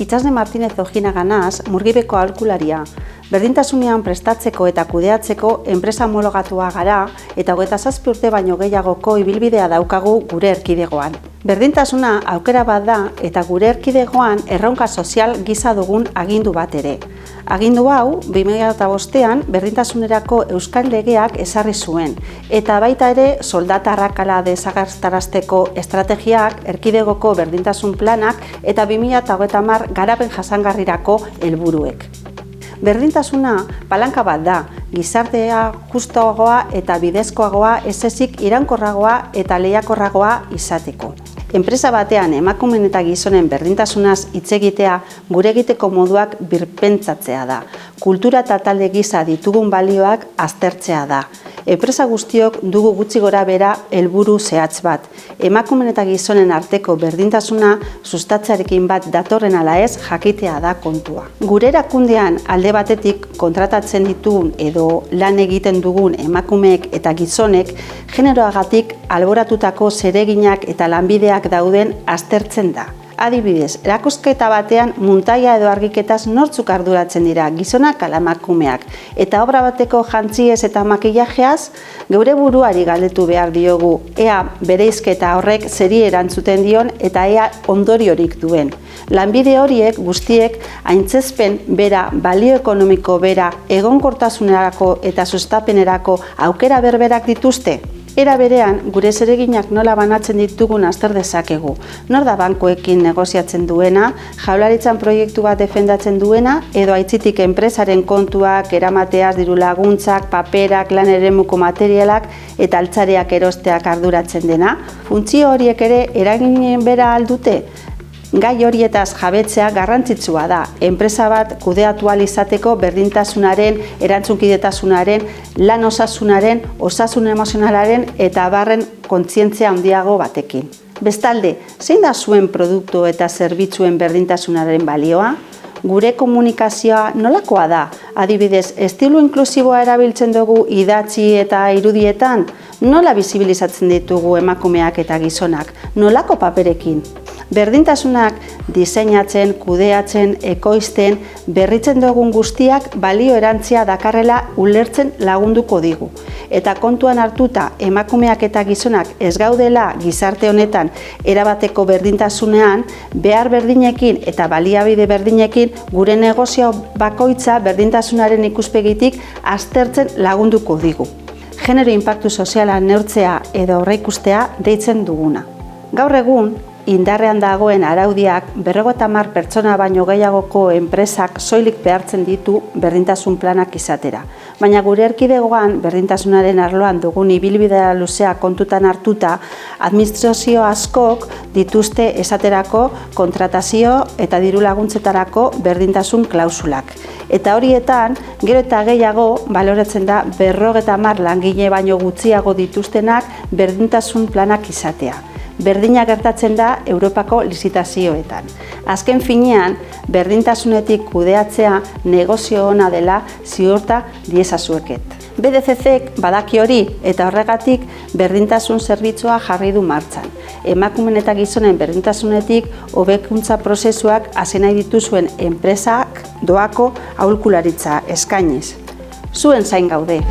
Itsasne Martinez Ojina ganaz, Murgibeko aholkularia. Berdintasunean prestatzeko eta kudeatzeko enpresa homologatua gara eta 27 urte baino gehiagoko ibilbidea daukagu gure erkidegoan. Berdintasuna aukera bat da eta gure erkidegoan erronka sozial gisa dugun agindu bat ere. Agindu hau 2005an berdintasunerako Euskal Legeak ezarri zuen eta baita ere soldata arrakala desagertarazteko estrategiak, erkidegoko berdintasun planak eta 2030 garapen jasangarrirako helburuek. Berdintasuna palanka bat da, gizartea justuagoa eta bidezkoagoa ez ezik iraunkorragoa eta lehiakorragoa izateko. Enpresa batean emakumeen eta gizonen berdintasunaz hitz egitea gure egiteko moduak birpentsatzea da. Kultura eta talde gisa ditugun balioak aztertzea da. Enpresa guztiok dugu gutxi gora bera helburu zehatz bat. Emakumeen eta gizonen arteko berdintasuna sustatzearekin bat datorren ala ez jakitea da kontua. Gure erakundean alde batetik kontratatzen ditugun edo lan egiten dugun emakumeek eta gizonek generoagatik alboratutako zereginak eta lanbideak dauden aztertzen da. Adibidez, erakusketa batean muntaia edo argiketaz nortzuk arduratzen dira, gizonak ala emakumeak, eta obra bateko jantziez eta makillajeaz geure buruari galdetu behar diogu, ea bereizketa horrek zeri erantzuten dion eta ea ondoriorik duen. Lanbide horiek guztiek aintzezpen bera, balio ekonomiko bera, egonkortasunerako eta sustapenerako aukera berberak dituzte. Era berean, gure zereginak nola banatzen ditugun azter dezakegu. Nor da bankuekin negoziatzen duena, jaurlaritzan proiektu bat defendatzen duena, edo aitzitik enpresaren kontuak, eramateaz diru laguntzak, paperak, lan eremuko materialak eta altzareak erosteak arduratzen dena. Funtzio horiek ere eraginen bera aldute? Gai horietaz jabetzea garrantzitsua da. Enpresa bat kudeatu ahal izateko berdintasunaren, erantzunkidetasunaren, lan osasunaren, osasun emozionalaren eta abarren kontzientzia handiago batekin. Bestalde, zein da zuen produktu eta zerbitzuen berdintasunaren balioa? Gure komunikazioa nolakoa da? Adibidez, estilo inklusiboa erabiltzen dugu idatzi eta irudietan? Nola bizibilizatzen ditugu emakumeak eta gizonak? Nolako paperekin? Berdintasunak diseinatzen, kudeatzen, ekoizten, berritzen dugun guztiak balio erantzia dakarrela ulertzen lagunduko digu. Eta kontuan hartuta emakumeak eta gizonak ez gaudela gizarte honetan erabateko berdintasunean, behar berdinekin eta baliabide berdinekin gure negozio bakoitza berdintasunaren ikuspegitik aztertzen lagunduko digu. Genero inpaktu soziala neurtzea edo aurreikustea deitzen duguna. Gaur egun, indarrean dagoen araudiak 50 pertsona baino gehiagoko enpresak soilik behartzen ditu berdintasun planak izatera. Baina gure erkidegoan berdintasunaren arloan dugun ibilbidea luzea kontutan hartuta, administrazio askok dituzte esaterako kontratazio eta diru laguntzetarako berdintasun klausulak. Eta horietan, gero eta gehiago baloratzen da 50 langile baino gutxiago dituztenak berdintasun planak izatea. Berdina gertatzen da Europako lizitazioetan. Azken finean, berdintasunetik kudeatzea negozio ona dela ziurta diezazueket. BDCCek badaki hori eta horregatik berdintasun zerbitzua jarri du martxan. Emakumeen eta gizonen berdintasunetik hobekuntza prozesuak hasi nahi dituzuen enpresak doako aholkularitza eskainiz. Zuen zain gaude.